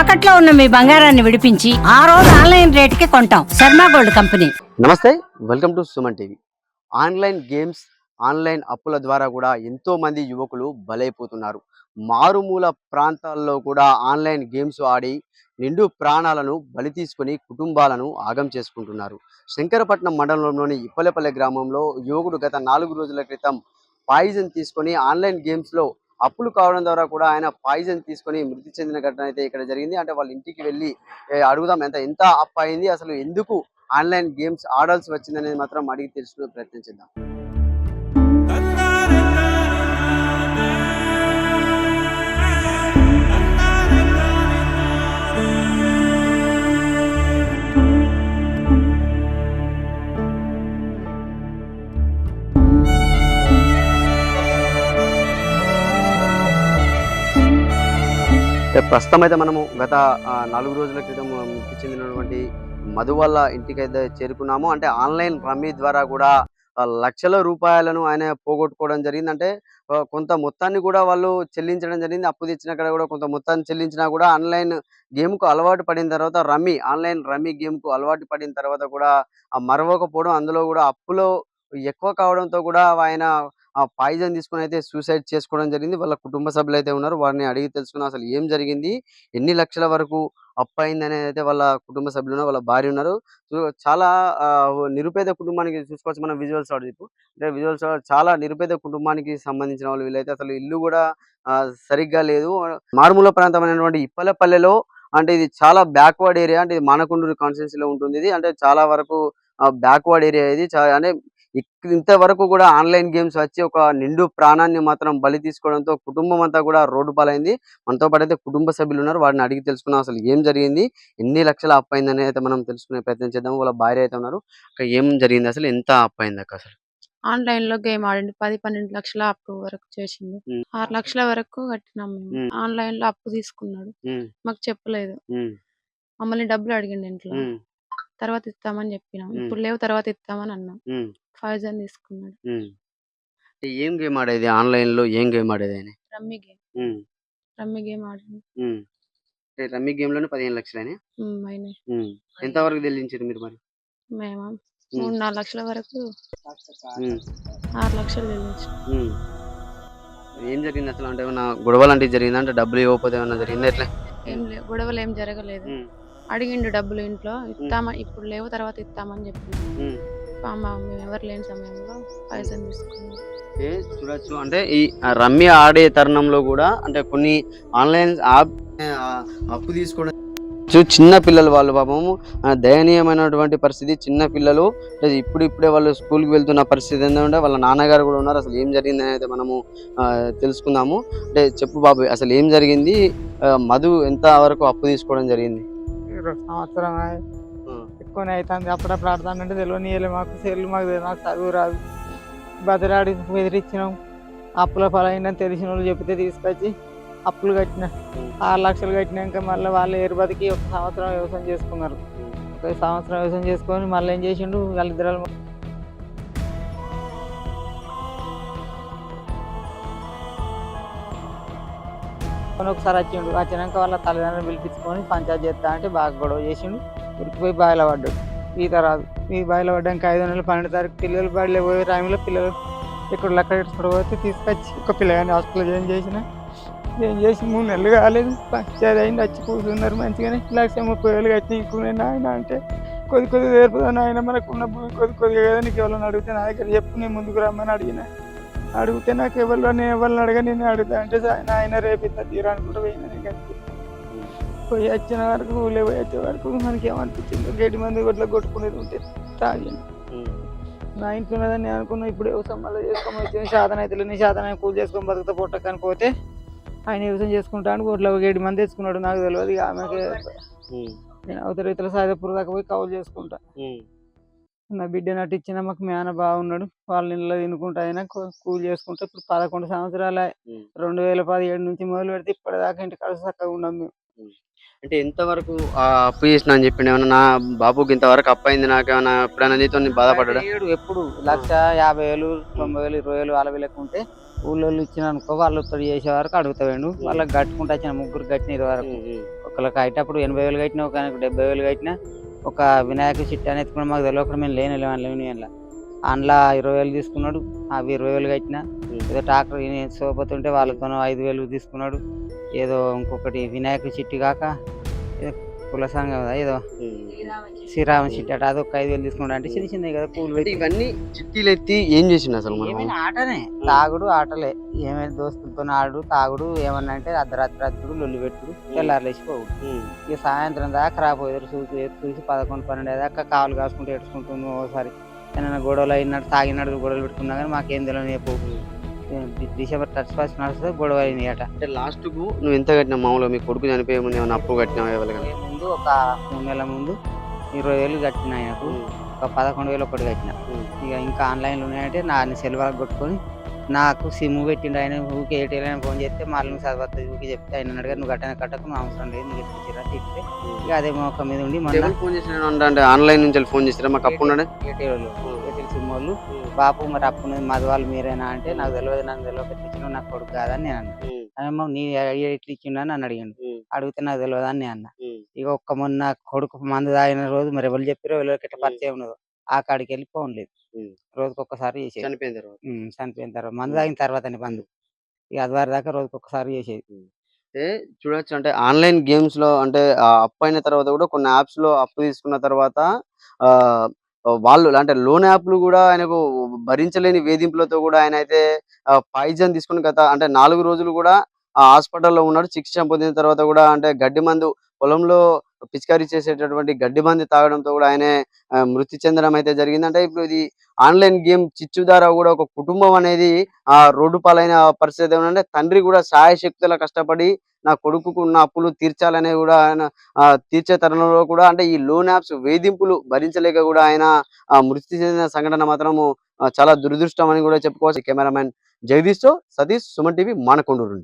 తాకట్లో ఉన్న మీ బంగారాన్ని విడిపించి ఆ రోజు ఆన్లైన్ రేటుకి కొంటాం. Sharma gold company. నమస్తే, welcome to Suman TV. Online games, online అప్పుల ద్వారా కూడా ఎంతో మంది యువకులు బలైపోతున్నారు. మారుమూల ప్రాంతాల్లో కూడా ఆన్లైన్ గేమ్స్ ఆడి నిండు ప్రాణాలను బలి తీసుకొని కుటుంబాలను ఆగం చేసుకుంటున్నారు. శంకరపట్నం మండలంలోని ఇప్పలపల్లె గ్రామంలో యువకుడు గత 4 రోజుల క్రితం పాయిజన్ తీసుకొని ఆన్లైన్ గేమ్స్లో అప్పులు కావడం ద్వారా కూడా ఆయన పాయిజన్ తీసుకొని మృతి చెందిన ఘటన అయితే ఇక్కడ జరిగింది. అంటే వాళ్ళ ఇంటికి వెళ్ళి అడుగుదాం ఎంత అప్పు అయింది, అసలు ఎందుకు ఆన్లైన్ గేమ్స్ ఆడాల్సి వచ్చిందనేది మాత్రం అడిగి తెలుసుకునే ప్రయత్నం చేద్దాం. ప్రస్తుతం అయితే మనము గత 4 రోజుల క్రితం మృతి చెందినటువంటి మధు వాళ్ళ ఇంటికైతే చేరుకున్నాము. అంటే ఆన్లైన్ రమ్మీ ద్వారా కూడా లక్షల రూపాయలను ఆయన పోగొట్టుకోవడం జరిగింది. అంటే కొంత మొత్తాన్ని కూడా వాళ్ళు చెల్లించడం జరిగింది. అప్పు తెచ్చిన కాడ కూడా కొంత మొత్తాన్ని చెల్లించినా కూడా ఆన్లైన్ గేమ్కు అలవాటు పడిన తర్వాత ఆన్లైన్ రమ్మీ గేమ్కు అలవాటు పడిన తర్వాత కూడా మరవకపోవడం, అందులో కూడా అప్పులో ఎక్కువ కావడంతో కూడా ఆయన పాయిజన్ తీసుకొని అయితే సూసైడ్ చేసుకోవడం జరిగింది. వాళ్ళ కుటుంబ సభ్యులు అయితే ఉన్నారు. వారిని అడిగి తెలుసుకున్నాం అసలు ఏం జరిగింది, ఎన్ని లక్షల వరకు అప్పు అయింది అనేది అయితే వాళ్ళ కుటుంబ సభ్యులు ఉన్నారు, వాళ్ళ భార్య ఉన్నారు. సో చాలా నిరుపేద కుటుంబానికి చూసుకోవచ్చు మనం విజువల్స్ ఆడిపు. అంటే విజువల్స్ చాలా నిరుపేద కుటుంబానికి సంబంధించిన వాళ్ళు వీళ్ళైతే. అసలు ఇల్లు కూడా సరిగ్గా లేదు. మారుమూల ప్రాంతమైనటువంటి ఇప్పలపల్లెలో, అంటే ఇది చాలా బ్యాక్వర్డ్ ఏరియా. అంటే ఇది మానకొండూరు కాన్స్టిట్యున్సీలో ఉంటుంది. ఇది అంటే చాలా వరకు బ్యాక్వర్డ్ ఏరియా ఇది. అంటే ఇంతవరకు కూడా ఆన్లైన్ గేమ్స్ వచ్చి ఒక నిండు ప్రాణాన్ని మాత్రం బలి తీసుకోవడంతో కుటుంబం అంతా కూడా రోడ్డు పాలైంది. మనతో పాటు అయితే కుటుంబ సభ్యులు ఉన్నారు, వారిని అడిగి తెలుసుకున్నాం అసలు ఏం జరిగింది, ఎన్ని లక్షల అప్పు అయిందని అయితే మనం తెలుసుకునే ప్రయత్నం చేద్దాం. వాళ్ళ భార్య అయితే ఉన్నారు. ఏం జరిగింది, అసలు ఎంత అప్పు అయింది అక్క? అసలు ఆన్లైన్ లో గేమ్ ఆడిండు. 10-12 లక్షల అప్పు వరకు చేసిండు. 6 లక్షల వరకు కట్టినాం మేము. ఆన్లైన్ లో అప్పు తీసుకున్నాడు, మాకు చెప్పలేదు. మమ్మల్ని డబ్బులు అడిగిండు ఇంట్లో. తర్వాత ఇస్తామని చెప్పినాం. ఇప్పుడు లేవు, తర్వాత ఇస్తామని అన్నాం. పాయిజన్ తీసుకున్నాడు. ఏం గేమ్ ఆడేది ఆన్లైన్ లో? ఏం గేమ్ ఆడేది ఆయన? Rummy game. రమ్మీ గేమ్ ఆడిండు. రమ్మీ గేమ్ లోనే 15 లక్షలు అయినాయి. ఎంత వరకు చెల్లించారు మీరు మరి? మేము 3-4 లక్షల వరకు 6 లక్షలు చెల్లించాం. ఏం జరిగింది అసలు? అంటే ఏమన్నా గొడవలు అంటే జరిగిందా? అంటే డబ్బులు ఇవ్వకపోతే ఏమన్నా జరిగిందా? ఎట్లా? ఏం లేవు, గొడవలు ఏం జరగలేదు. అడిగిండు డబ్బులు ఇంట్లో. ఇప్పుడు లేవు, తర్వాత ఇస్తామని చెప్పినాం. మేము ఎవరు లేని సమయంలో పాయిజన్ తీసుకున్నాం. చూడొచ్చు, అంటే ఈ రమ్మీ ఆడే తరుణంలో కూడా అంటే కొన్ని ఆన్లైన్ అప్పు తీసుకోవడం చిన్న పిల్లలు, వాళ్ళు పాపము దయనీయమైనటువంటి పరిస్థితి. చిన్న పిల్లలు ఇప్పుడే వాళ్ళు స్కూల్కి వెళ్తున్న పరిస్థితి ఏంటంటే వాళ్ళ నాన్నగారు కూడా ఉన్నారు. అసలు ఏం జరిగింది అనేది మనము తెలుసుకుందాము. అంటే చెప్పు బాబు, అసలు ఏం జరిగింది? మధు ఎంత వరకు అప్పు తీసుకోవడం జరిగింది? సంవత్సరం ఎక్కువనే అవుతుంది. అప్పుడప్పుడు ఆడుతానంటే తెలియనియలే మాకు. సెల్లు మాకు చదువు రాదు. బదిలాడి బెదిరించినాం. అప్పుల ఫలైందని తెలిసిన వాళ్ళు చెప్తే తీసుకొచ్చి అప్పులు కట్టిన. 6 లక్షలు కట్టినాక మళ్ళీ వాళ్ళు బతికి 1 సంవత్సరం వ్యవసాయం చేసుకున్నారు. 1 సంవత్సరం వ్యవసాయం చేసుకొని మళ్ళీ ఏం చేసిండు, వాళ్ళిద్దరు ఒకసారి వచ్చినాక వాళ్ళ తల్లిదండ్రులు పిలిపించుకొని పంచాయతీ చేస్తా అంటే బాగా గొడవ చేసిండు. ఉరికిపోయి బాయిలో పడ్డాడు. ఈత రాదు. ఈ బాయిలో పడ్డాక 5 నెలలు 12 తారీఖు పిల్లలు బడిలో పోయే టైంలో పిల్లలు ఇక్కడ లెక్క పోతే తీసుకొచ్చి ఒక పిల్లగాని హాస్పిటల్ ఏం చేసి 3 నెలలు కాలేదు. పంచాయతీ అయింది. వచ్చి కూర్చున్నారు మంచిగానే. 1,30,000 కట్టించుకునే నాయన అంటే కొద్ది నేర్పుదా నాయన, మనకున్న భూమి కొద్దిగా కదా, నీకు ఎవరైనా అడిగితే నా దగ్గర చెప్పు, నేను ముందుకు రమ్మని అడిగితే నాకు ఎవరిని అడగా నేను అడుగుతా అంటే ఆయన రేపు ఇంత తీరా అనుకుంటూ పోయినా. పోయి వచ్చిన వరకు ఊళ్ళో పోయి వచ్చే వరకు మనకి ఏమనిపించింది, గేటి మంది గొడ్ల కొట్టుకునేది ఉంటే తాగాను. నా ఇంట్లో ఉన్నదని నేను అనుకున్నా. ఇప్పుడు వ్యవసాయం మళ్ళీ చేసుకొని వచ్చిన శాతం అయితే నీ శాతం కూలి చేసుకొని బతుకుతా పొట్టకని పోతే ఆయన వ్యవసాయం చేసుకుంటాను. గొడ్ల 7 మంది తెచ్చుకున్నాడు. నాకు తెలియదు. ఇక ఆమెకి నేను అవతల రైతుల సాయపూర్ దాకా పోయి కౌలు చేసుకుంటా. నా బిడ్డ నటు ఇచ్చిన మాకు మేన బాగున్నాడు. వాళ్ళ ఇళ్ళలో తినుకుంటా అయినా కూలి చేసుకుంటా. ఇప్పుడు 11 సంవత్సరాలు 2017 నుంచి మొదలు పెడితే ఇప్పటిదాకా ఇంటి కలిసి చక్కగా ఉన్నాం మేము. అంటే ఎంతవరకు అప్పు చేసిన అని చెప్పిండు? ఏమన్నా నా బాబుకి ఇంతవరకు అప్పు అయింది నాకేమన్నా ఎప్పుడైనా నీతో బాధపడ్డా? ఎప్పుడు 1,50,000, 90,000, 20,000 వాళ్ళ వీళ్ళకి ఉంటే ఊళ్ళో ఇచ్చిన అనుకో వాళ్ళు చేసే వరకు అడుగుతాడు. వాళ్ళకి కట్టుకుంటూ వచ్చిన 3 కట్టిన వరకు ఒకళ్ళకి అయ్యేటప్పుడు 80,000 కట్టినా, ఒక 70,000 కట్టినా. ఒక వినాయక చిట్టి అని ఎత్తుకుని మాకు తెలియకుండా మేము లేని అందులో 20,000 తీసుకున్నాడు. అవి 20,000 కట్టినా. ఏదో ట్రాక్టర్ సోపోతుంటే వాళ్ళతో 5,000 తీసుకున్నాడు. ఏదో ఇంకొకటి వినాయక చిట్టి కాక ఏదో కుల సంఘం ఏదో శ్రీరామ చిట్టి అట అదొక 5,000 తీసుకున్నాడు. అంటే చిన్న చిన్నవి కదా పూలు అంటే పెట్టి. ఇవన్నీ చిట్టీలు ఎత్తి ఏం చేసిండు అసలు మనం? ఏమైనా ఆటనే, తాగుడు ఆటలే. ఏమైనా దోస్తులతో ఆడు తాగుడు, ఏమన్నా అంటే అర్ధరాత్రి లొల్లి పెట్టుడు, తెల్లారులేసిపోవు. ఇక సాయంత్రం దాకా రాపోయారు చూసి 11, 12 దాకా కావులు కాసుకుంటూ ఏడ్చుకుంటుంది. ఓసారి ఏమైనా గొడవలు అయినట్టు తాగినట్టు గొడవలు పెట్టుకున్నా కానీ మాకేం తెలియదు. చెప్పు డిసెంబర్ 31 నడుస్తుంది గొడవ అయినాయి అట. అంటే లాస్ట్ కు నువ్వు ఎంత కట్టినావు మామూలుగా? మీ కొడుకు చనిపోయే ముందు ఏమైనా అప్పు కట్టినావు ఎవరికైనా? పోయే ముందు ఒక 3 నెలల ముందు 20,000 కట్టిన ఆయనకు. ఒక 11,000 ఒకటి కట్టిన. ఇక ఇంకా ఆన్లైన్లో ఉన్నాయంటే నా సెల్వాలకు కొట్టుకొని నాకు సిమ్ పెట్టిండు ఆయన. ఊకే ఏటీఎల్ ఫోన్ చేస్తే మళ్ళీ చదవద్దు ఊకే చెప్తే ఆయన అడిగారు, నువ్వు కట్టకు నువ్వు అవసరం లేదు నీకు ఎట్టించిరా తిట్టే. ఇక అదే మొక్క మీద ఉండి మొన్న ఫోన్ చేసిన అంటే ఆన్లైన్ నుంచి ఫోన్ చేసిరా మాకు అప్పు ఉన్నాడు ఏటీఎల్ సిమ్ వాళ్ళు, బాపు మరి అప్పు ఉన్నది మధు వాళ్ళు మీరేనా అంటే, నాకు తెలియదు ఎట్టించిన నాకు కొడుకు కాదని నేను అన్నా. నీ ఐడియా ఎట్లా ఇచ్చిండు అని నన్ను అడిగాను. అడిగితే నాకు తెలియదు అని నేను అన్నా. ఇక ఒక్క మొన్న కొడుకు మందు తాగిన రోజు మరి ఎవరు చెప్పారో ఎవరికి ఎట్లా పరిచయం ఉన్నదో ఆ కాడికి వెళ్ళి ఫోన్ లేదు. రోజుకి ఒక్కసారి చేసేది. చనిపోయిన తర్వాత మందు తాగిన తర్వాత బంధు. ఇక అది వారి దాకా రోజుకి ఒక్కసారి చేసేది. చూడొచ్చు. అంటే ఆన్లైన్ గేమ్స్ లో అంటే అప్పు అయిన తర్వాత కూడా కొన్ని యాప్స్ లో అప్పు తీసుకున్న తర్వాత ఆ వాళ్ళు అంటే లోన్ యాప్లు కూడా ఆయనకు భరించలేని వేధింపులతో కూడా ఆయన అయితే పాయిజన్ తీసుకుని గత అంటే 4 రోజులు కూడా ఆ హాస్పిటల్లో ఉన్నాడు. చికిత్స పొందిన తర్వాత కూడా అంటే గడ్డి మందు పొలంలో పిచికారీ చేసేటటువంటి గడ్డి మందు తాగడంతో కూడా ఆయనే మృతి చెందడం అయితే జరిగింది. అంటే ఇప్పుడు ఇది ఆన్లైన్ గేమ్ చిచ్చు ద్వారా కూడా ఒక కుటుంబం అనేది రోడ్డు పాలైన పరిస్థితి ఏమంటే తండ్రి కూడా శాయశక్తులా కష్టపడి నా కొడుకుకు ఉన్న అప్పులు తీర్చాలనే కూడా ఆయన తీర్చే తరుణంలో కూడా అంటే ఈ లోన్ యాప్స్ వేధింపులు భరించలేక కూడా ఆయన మృతి చెందిన సంఘటన మాత్రము చాలా దురదృష్టం అని కూడా చెప్పుకోవచ్చు. కెమెరామెన్ జగదీష్ తో సతీష్, సుమన్ టీవీ, మానకొండూరు.